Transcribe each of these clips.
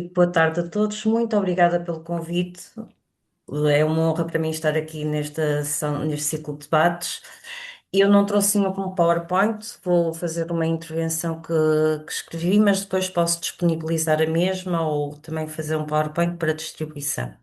Boa tarde a todos, muito obrigada pelo convite. É uma honra para mim estar aqui nesta sessão, neste ciclo de debates. Eu não trouxe nenhum PowerPoint, vou fazer uma intervenção que escrevi, mas depois posso disponibilizar a mesma ou também fazer um PowerPoint para distribuição.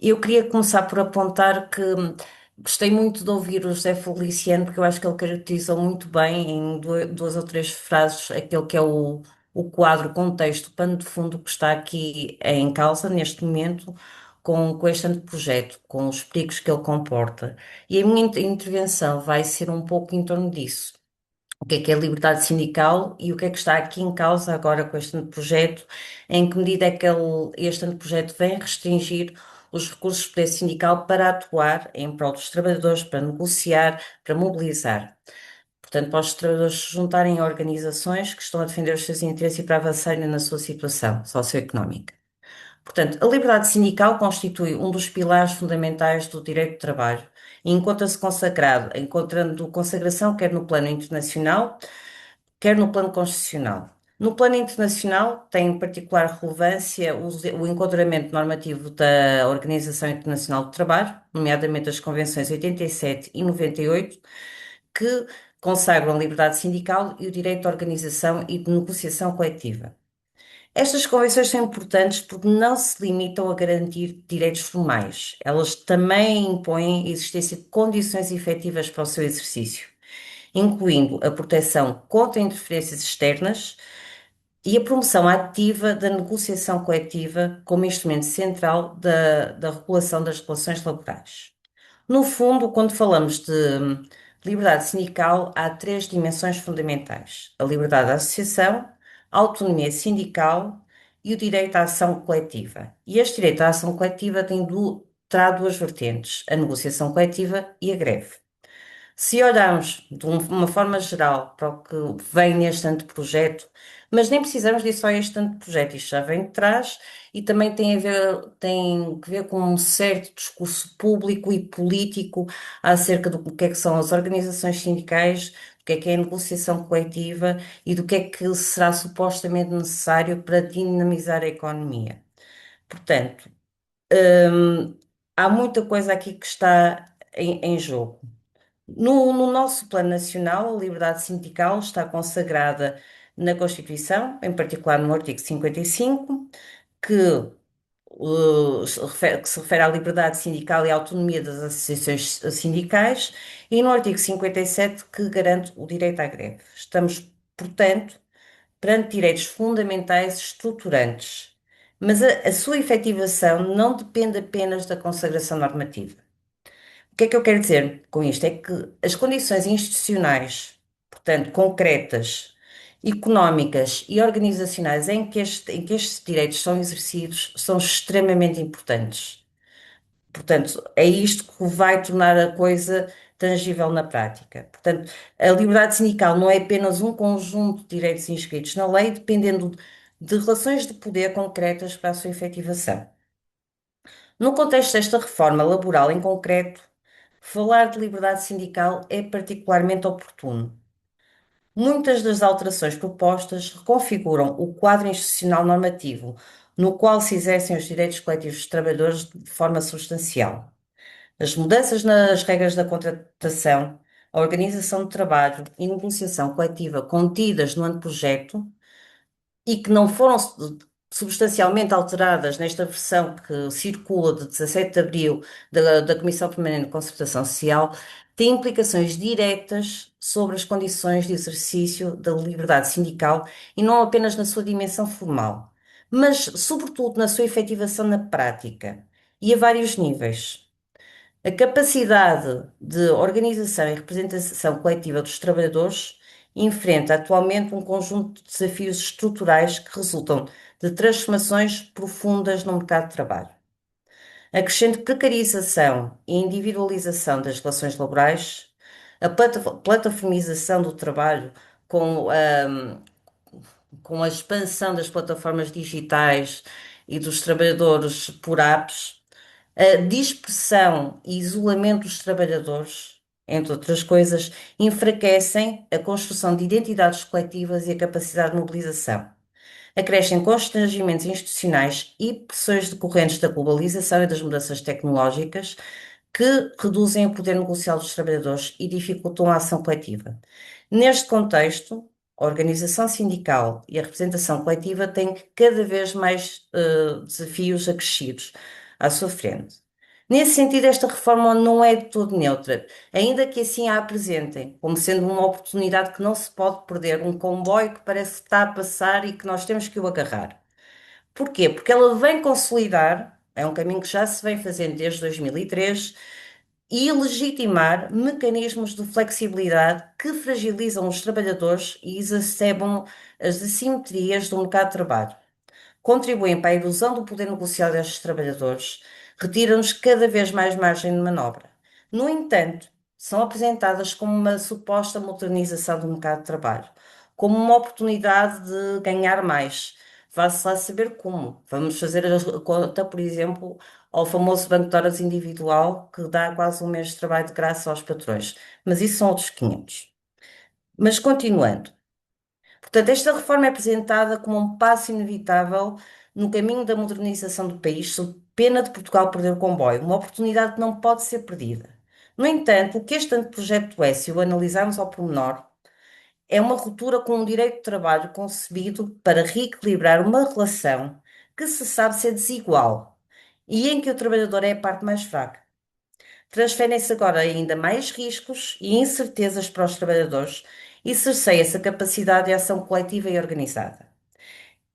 Eu queria começar por apontar que gostei muito de ouvir o José Feliciano, porque eu acho que ele caracterizou muito bem, em duas ou três frases, aquele que é o quadro, o contexto, o pano de fundo que está aqui em causa neste momento, com este projeto, com os perigos que ele comporta. E a minha intervenção vai ser um pouco em torno disso. O que é a liberdade sindical e o que é que está aqui em causa agora com este projeto, em que medida é que este projeto vem restringir os recursos do poder sindical para atuar em prol dos trabalhadores, para negociar, para mobilizar. Portanto, para os trabalhadores se juntarem a organizações que estão a defender os seus interesses e para avançarem na sua situação socioeconómica. Portanto, a liberdade sindical constitui um dos pilares fundamentais do direito de trabalho e encontra-se consagrado, encontrando consagração quer no plano internacional, quer no plano constitucional. No plano internacional, tem em particular relevância o enquadramento normativo da Organização Internacional do Trabalho, nomeadamente as Convenções 87 e 98, que consagram a liberdade sindical e o direito de organização e de negociação coletiva. Estas convenções são importantes porque não se limitam a garantir direitos formais, elas também impõem a existência de condições efetivas para o seu exercício, incluindo a proteção contra interferências externas e a promoção ativa da negociação coletiva como instrumento central da regulação das relações laborais. No fundo, quando falamos de liberdade sindical, há três dimensões fundamentais: a liberdade de associação, a autonomia sindical e o direito à ação coletiva. E este direito à ação coletiva terá duas vertentes: a negociação coletiva e a greve. Se olharmos de uma forma geral para o que vem neste anteprojeto, mas nem precisamos de ir só a este anteprojeto, isto já vem de trás e também tem que ver com um certo discurso público e político acerca do que é que são as organizações sindicais, do que é a negociação coletiva e do que é que será supostamente necessário para dinamizar a economia. Portanto, hum, há muita coisa aqui que está em jogo. No nosso plano nacional, a liberdade sindical está consagrada na Constituição, em particular no artigo 55, que, que se refere à liberdade sindical e à autonomia das associações sindicais, e no artigo 57, que garante o direito à greve. Estamos, portanto, perante direitos fundamentais estruturantes, mas a sua efetivação não depende apenas da consagração normativa. O que é que eu quero dizer com isto? É que as condições institucionais, portanto, concretas, económicas e organizacionais em que estes direitos são exercidos são extremamente importantes. Portanto, é isto que vai tornar a coisa tangível na prática. Portanto, a liberdade sindical não é apenas um conjunto de direitos inscritos na lei, dependendo de relações de poder concretas para a sua efetivação. No contexto desta reforma laboral em concreto, falar de liberdade sindical é particularmente oportuno. Muitas das alterações propostas reconfiguram o quadro institucional normativo, no qual se exercem os direitos coletivos dos trabalhadores de forma substancial. As mudanças nas regras da contratação, a organização de trabalho e negociação coletiva contidas no anteprojeto e que não foram substancialmente alteradas nesta versão que circula de 17 de abril da Comissão Permanente de Concertação Social, têm implicações diretas sobre as condições de exercício da liberdade sindical e não apenas na sua dimensão formal, mas sobretudo na sua efetivação na prática e a vários níveis. A capacidade de organização e representação coletiva dos trabalhadores enfrenta atualmente um conjunto de desafios estruturais que resultam de transformações profundas no mercado de trabalho. A crescente precarização e individualização das relações laborais, a plataformização do trabalho com, com a expansão das plataformas digitais e dos trabalhadores por apps, a dispersão e isolamento dos trabalhadores, entre outras coisas, enfraquecem a construção de identidades coletivas e a capacidade de mobilização. Acrescem constrangimentos institucionais e pressões decorrentes da globalização e das mudanças tecnológicas que reduzem o poder negocial dos trabalhadores e dificultam a ação coletiva. Neste contexto, a organização sindical e a representação coletiva têm cada vez mais desafios acrescidos à sua frente. Nesse sentido, esta reforma não é de todo neutra, ainda que assim a apresentem, como sendo uma oportunidade que não se pode perder, um comboio que parece que está a passar e que nós temos que o agarrar. Porquê? Porque ela vem consolidar, é um caminho que já se vem fazendo desde 2003, e legitimar mecanismos de flexibilidade que fragilizam os trabalhadores e exacerbam as assimetrias do mercado de trabalho, contribuem para a erosão do poder negocial destes trabalhadores, retiram-nos cada vez mais margem de manobra. No entanto, são apresentadas como uma suposta modernização do mercado de trabalho, como uma oportunidade de ganhar mais. Vá-se lá saber como. Vamos fazer a conta, por exemplo, ao famoso banco de horas individual, que dá quase um mês de trabalho de graça aos patrões. Mas isso são outros 500. Mas continuando. Portanto, esta reforma é apresentada como um passo inevitável no caminho da modernização do país, sob pena de Portugal perder o comboio, uma oportunidade que não pode ser perdida. No entanto, o que este anteprojeto é, se o analisarmos ao pormenor, é uma ruptura com um direito de trabalho concebido para reequilibrar uma relação que se sabe ser desigual e em que o trabalhador é a parte mais fraca. Transferem-se agora ainda mais riscos e incertezas para os trabalhadores e cerceia-se a capacidade de ação coletiva e organizada.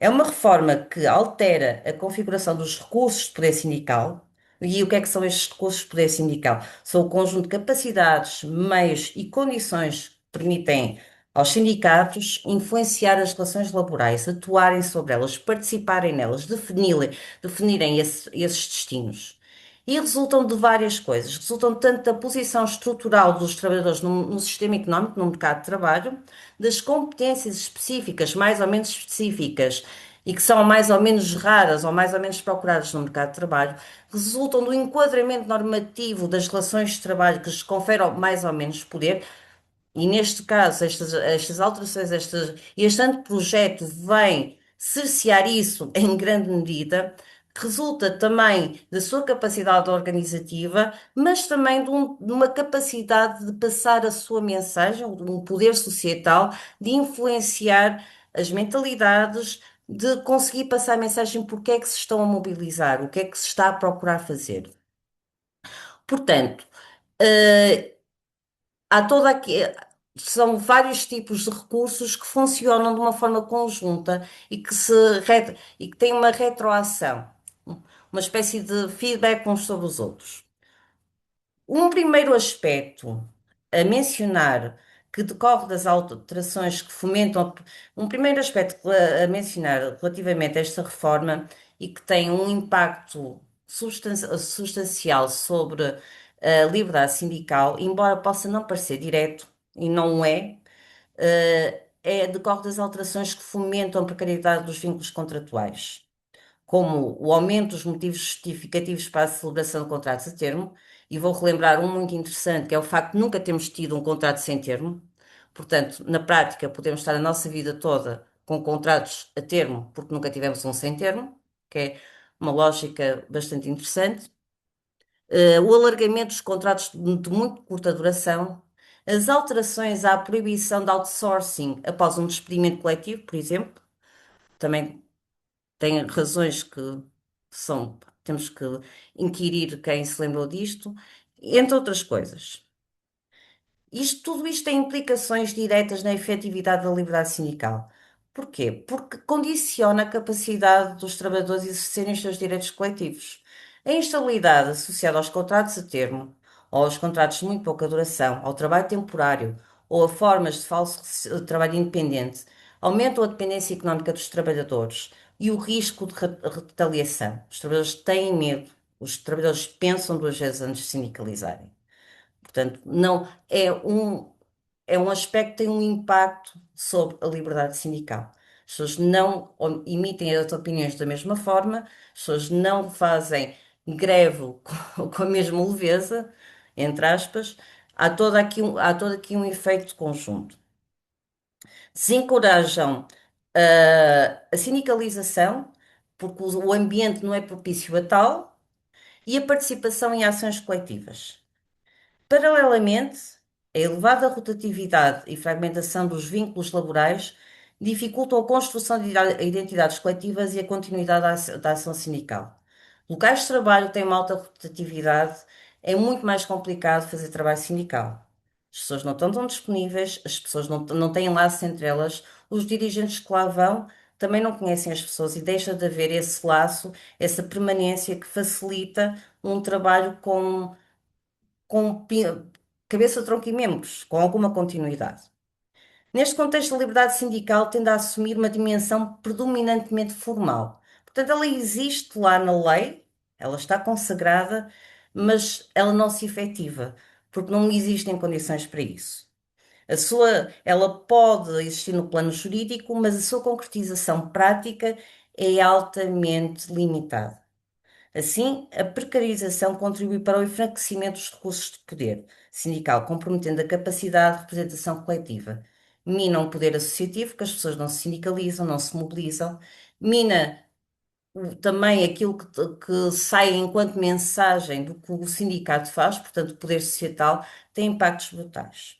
É uma reforma que altera a configuração dos recursos de poder sindical. E o que é que são estes recursos de poder sindical? São o conjunto de capacidades, meios e condições que permitem aos sindicatos influenciar as relações laborais, atuarem sobre elas, participarem nelas, definirem esses destinos. E resultam de várias coisas. Resultam tanto da posição estrutural dos trabalhadores no sistema económico, no mercado de trabalho, das competências específicas, mais ou menos específicas, e que são mais ou menos raras ou mais ou menos procuradas no mercado de trabalho, resultam do enquadramento normativo das relações de trabalho que lhes conferem mais ou menos poder, e neste caso, estas alterações, este anteprojeto vem cercear isso em grande medida, que resulta também da sua capacidade organizativa, mas também de uma capacidade de passar a sua mensagem, de um poder societal, de influenciar as mentalidades, de conseguir passar a mensagem porque é que se estão a mobilizar, o que é que se está a procurar fazer. Portanto, eh, há toda aqui, são vários tipos de recursos que funcionam de uma forma conjunta e que têm uma retroação, uma espécie de feedback uns sobre os outros. Um primeiro aspecto a mencionar que decorre das alterações que fomentam, um primeiro aspecto a mencionar relativamente a esta reforma e que tem um impacto substancial sobre a liberdade sindical, embora possa não parecer direto, e não é, decorre das alterações que fomentam a precariedade dos vínculos contratuais, como o aumento dos motivos justificativos para a celebração de contratos a termo, e vou relembrar um muito interessante, que é o facto de nunca termos tido um contrato sem termo. Portanto, na prática, podemos estar a nossa vida toda com contratos a termo, porque nunca tivemos um sem termo, que é uma lógica bastante interessante. O alargamento dos contratos de muito curta duração, as alterações à proibição de outsourcing após um despedimento coletivo, por exemplo, também tem razões que temos que inquirir quem se lembrou disto, entre outras coisas. Tudo isto tem implicações diretas na efetividade da liberdade sindical. Porquê? Porque condiciona a capacidade dos trabalhadores exercerem os seus direitos coletivos. A instabilidade associada aos contratos a termo, ou aos contratos de muito pouca duração, ao trabalho temporário, ou a formas de falso trabalho independente, aumentam a dependência económica dos trabalhadores e o risco de retaliação. Os trabalhadores têm medo, os trabalhadores pensam duas vezes antes de sindicalizarem. Portanto, não é um aspecto que tem um impacto sobre a liberdade sindical. As pessoas não emitem as opiniões da mesma forma, as pessoas não fazem greve com a mesma leveza, entre aspas. Há todo aqui um efeito conjunto. Desencorajam A sindicalização, porque o ambiente não é propício a tal, e a participação em ações coletivas. Paralelamente, a elevada rotatividade e fragmentação dos vínculos laborais dificultam a construção de identidades coletivas e a continuidade da ação sindical. Locais de trabalho têm uma alta rotatividade, é muito mais complicado fazer trabalho sindical. As pessoas não estão tão disponíveis, as pessoas não têm laço entre elas, os dirigentes que lá vão também não conhecem as pessoas e deixa de haver esse laço, essa permanência que facilita um trabalho com cabeça, tronco e membros, com alguma continuidade. Neste contexto, a liberdade sindical tende a assumir uma dimensão predominantemente formal. Portanto, ela existe lá na lei, ela está consagrada, mas ela não se efetiva, porque não existem condições para isso. Ela pode existir no plano jurídico, mas a sua concretização prática é altamente limitada. Assim, a precarização contribui para o enfraquecimento dos recursos de poder sindical, comprometendo a capacidade de representação coletiva. Mina o poder associativo, que as pessoas não se sindicalizam, não se mobilizam. Mina também aquilo que sai enquanto mensagem do que o sindicato faz, portanto, o poder societal, tem impactos brutais.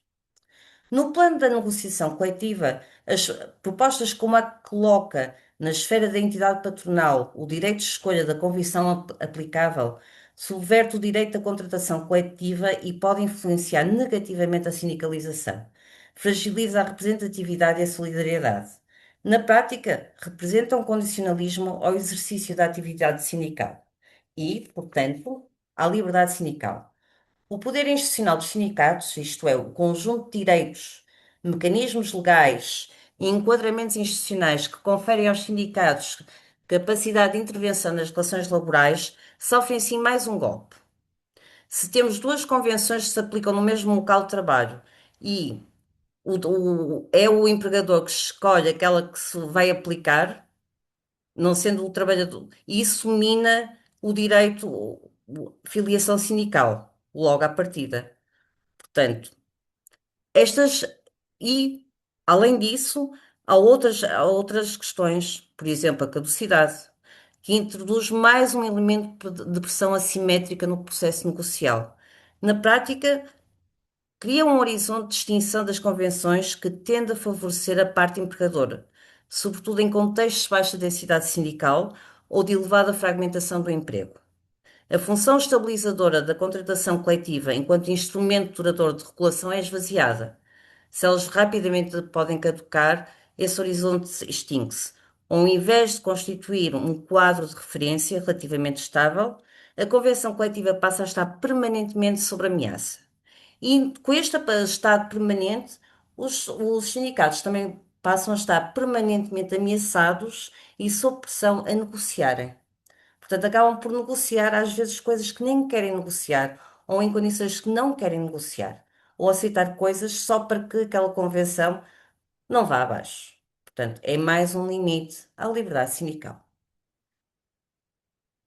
No plano da negociação coletiva, as propostas como a que coloca na esfera da entidade patronal o direito de escolha da convenção aplicável subverte o direito da contratação coletiva e pode influenciar negativamente a sindicalização. Fragiliza a representatividade e a solidariedade. Na prática, representa um condicionalismo ao exercício da atividade sindical e, portanto, à liberdade sindical. O poder institucional dos sindicatos, isto é, o conjunto de direitos, mecanismos legais e enquadramentos institucionais que conferem aos sindicatos capacidade de intervenção nas relações laborais, sofrem assim mais um golpe. Se temos duas convenções que se aplicam no mesmo local de trabalho e é o empregador que escolhe aquela que se vai aplicar, não sendo o trabalhador, e isso mina o direito, filiação sindical, logo à partida. Portanto, estas e, além disso, há outras questões, por exemplo, a caducidade, que introduz mais um elemento de pressão assimétrica no processo negocial. Na prática, cria um horizonte de extinção das convenções que tende a favorecer a parte empregadora, sobretudo em contextos de baixa densidade sindical ou de elevada fragmentação do emprego. A função estabilizadora da contratação coletiva enquanto instrumento duradouro de regulação é esvaziada. Se elas rapidamente podem caducar, esse horizonte extingue-se. Ao invés de constituir um quadro de referência relativamente estável, a convenção coletiva passa a estar permanentemente sob ameaça. E com este estado permanente, os sindicatos também passam a estar permanentemente ameaçados e sob pressão a negociarem. Portanto, acabam por negociar às vezes coisas que nem querem negociar, ou em condições que não querem negociar, ou aceitar coisas só para que aquela convenção não vá abaixo. Portanto, é mais um limite à liberdade sindical.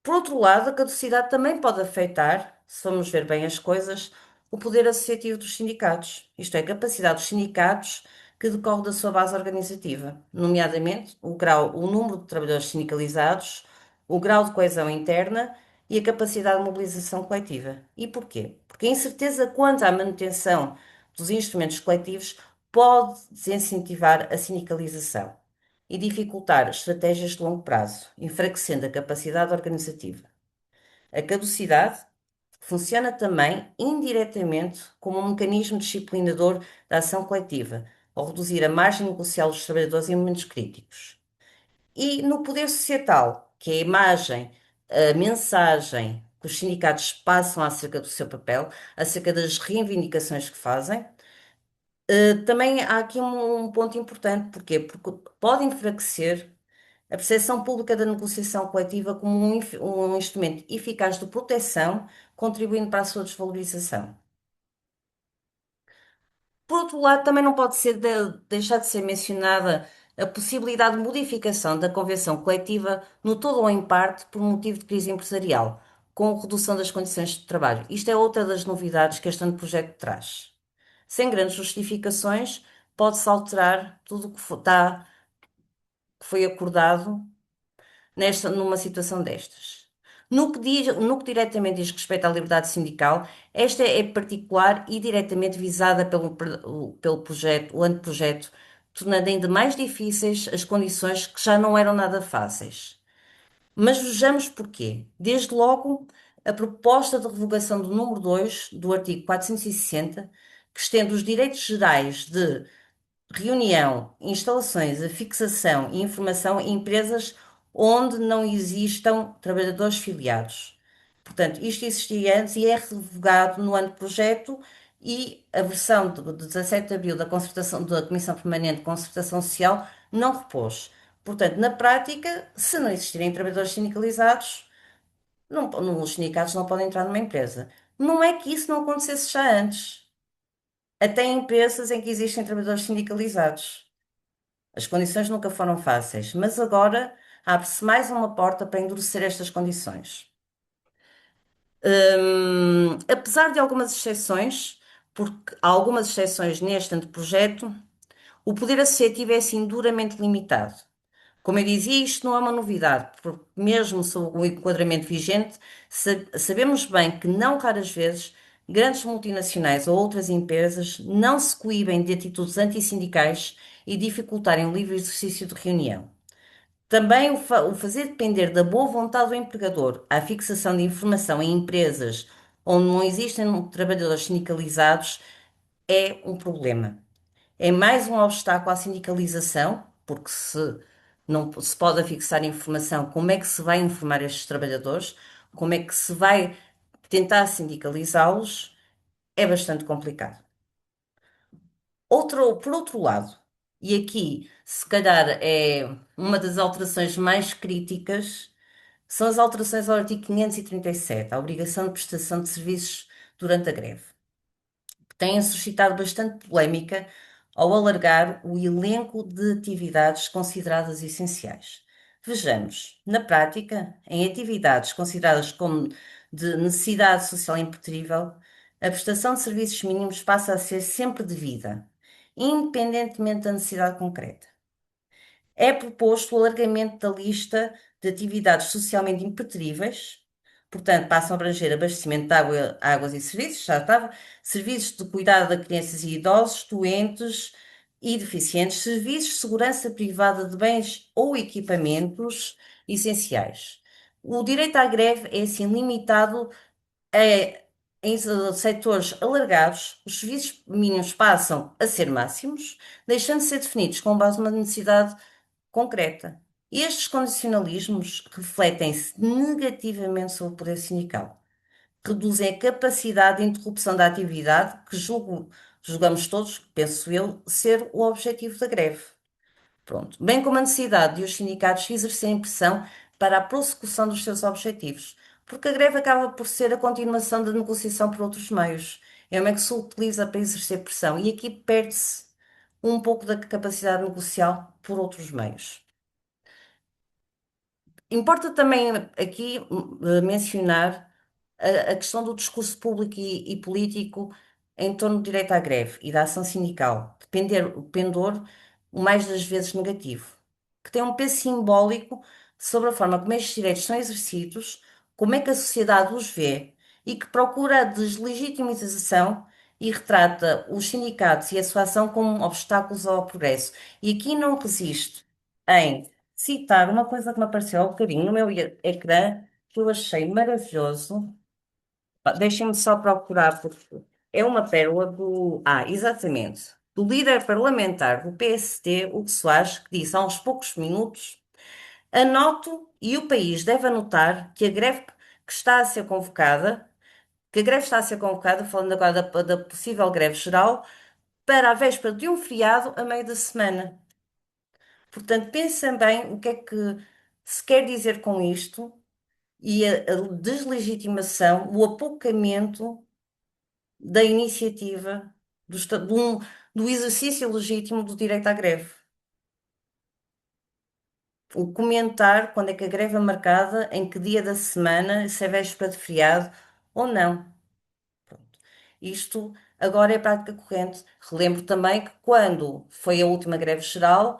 Por outro lado, a caducidade também pode afetar, se formos ver bem as coisas, o poder associativo dos sindicatos, isto é, a capacidade dos sindicatos que decorre da sua base organizativa, nomeadamente o número de trabalhadores sindicalizados, o grau de coesão interna e a capacidade de mobilização coletiva. E porquê? Porque a incerteza quanto à manutenção dos instrumentos coletivos pode desincentivar a sindicalização e dificultar estratégias de longo prazo, enfraquecendo a capacidade organizativa. A caducidade funciona também indiretamente como um mecanismo disciplinador da ação coletiva, ao reduzir a margem negocial dos trabalhadores em momentos críticos. E no poder societal, que é a imagem, a mensagem que os sindicatos passam acerca do seu papel, acerca das reivindicações que fazem, também há aqui um ponto importante. Porquê? Porque pode enfraquecer a percepção pública da negociação coletiva como um instrumento eficaz de proteção, contribuindo para a sua desvalorização. Por outro lado, também não pode deixar de ser mencionada a possibilidade de modificação da convenção coletiva, no todo ou em parte, por motivo de crise empresarial, com a redução das condições de trabalho. Isto é outra das novidades que este ano projeto traz. Sem grandes justificações, pode-se alterar tudo o que está. que foi acordado numa situação destas. No que diretamente diz respeito à liberdade sindical, esta é particular e diretamente visada pelo projeto, o anteprojeto, tornando ainda mais difíceis as condições que já não eram nada fáceis. Mas vejamos porquê. Desde logo, a proposta de revogação do número 2 do artigo 460, que estende os direitos gerais de reunião, instalações, a fixação e informação em empresas onde não existam trabalhadores filiados. Portanto, isto existia antes e é revogado no anteprojeto e a versão de 17 de abril da concertação, da Comissão Permanente de Concertação Social não repôs. Portanto, na prática, se não existirem trabalhadores sindicalizados, os sindicatos não podem entrar numa empresa. Não é que isso não acontecesse já antes. Até em empresas em que existem trabalhadores sindicalizados. As condições nunca foram fáceis, mas agora abre-se mais uma porta para endurecer estas condições. Apesar de algumas exceções, porque há algumas exceções neste anteprojeto, o poder associativo é assim duramente limitado. Como eu dizia, isto não é uma novidade, porque mesmo sob o enquadramento vigente, sabemos bem que não raras vezes grandes multinacionais ou outras empresas não se coíbem de atitudes antissindicais e dificultarem o livre exercício de reunião. Também o fazer depender da boa vontade do empregador a fixação de informação em empresas onde não existem trabalhadores sindicalizados é um problema. É mais um obstáculo à sindicalização, porque se não se pode fixar informação, como é que se vai informar estes trabalhadores? Como é que se vai tentar sindicalizá-los? É bastante complicado. Por outro lado, e aqui se calhar é uma das alterações mais críticas, são as alterações ao artigo 537, a obrigação de prestação de serviços durante a greve, que têm suscitado bastante polémica ao alargar o elenco de atividades consideradas essenciais. Vejamos, na prática, em atividades consideradas como de necessidade social impertrível, a prestação de serviços mínimos passa a ser sempre devida, independentemente da necessidade concreta. É proposto o alargamento da lista de atividades socialmente impreteríveis, portanto, passam a abranger abastecimento de água, águas e serviços, já estava, serviços de cuidado de crianças e idosos, doentes e deficientes, serviços de segurança privada de bens ou equipamentos essenciais. O direito à greve é assim limitado em setores alargados, os serviços mínimos passam a ser máximos, deixando de ser definidos com base numa necessidade concreta. Estes condicionalismos refletem-se negativamente sobre o poder sindical, reduzem a capacidade de interrupção da atividade, que julgamos todos, penso eu, ser o objetivo da greve. Pronto. Bem como a necessidade de os sindicatos exercerem pressão para a prossecução dos seus objetivos, porque a greve acaba por ser a continuação da negociação por outros meios. É uma que se utiliza para exercer pressão e aqui perde-se um pouco da capacidade negocial por outros meios. Importa também aqui mencionar a questão do discurso público e político em torno do direito à greve e da ação sindical, o pendor, o mais das vezes negativo, que tem um peso simbólico sobre a forma como estes direitos são exercidos, como é que a sociedade os vê e que procura a deslegitimização e retrata os sindicatos e a sua ação como obstáculos ao progresso. E aqui não resisto em citar uma coisa que me apareceu há um bocadinho no meu ecrã, que eu achei maravilhoso. Pá, deixem-me só procurar, porque é uma pérola exatamente, do líder parlamentar do PST, Hugo Soares, que disse há uns poucos minutos: anoto e o país deve anotar que a greve que está a ser convocada, que a greve está a ser convocada, falando agora da possível greve geral, para a véspera de um feriado a meio da semana. Portanto, pensem bem o que é que se quer dizer com isto e a deslegitimação, o apocamento da iniciativa, do exercício legítimo do direito à greve. O comentar quando é que a greve é marcada, em que dia da semana, se é véspera de feriado ou não. Isto agora é prática corrente. Relembro também que quando foi a última greve geral,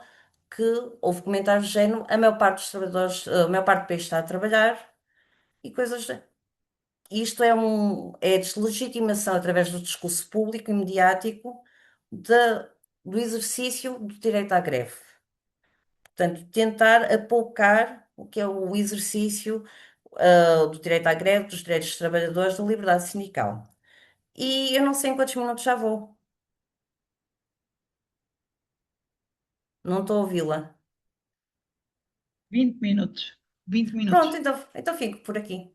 que houve comentários do género, a maior parte dos trabalhadores, a maior parte do país está a trabalhar e coisas. Isto é a deslegitimação através do discurso público e mediático do exercício do direito à greve. Portanto, tentar apoucar o que é o exercício, do direito à greve, dos direitos dos trabalhadores, da liberdade sindical. E eu não sei em quantos minutos já vou. Não estou a ouvi-la. 20 minutos. 20 Pronto, minutos. então fico por aqui.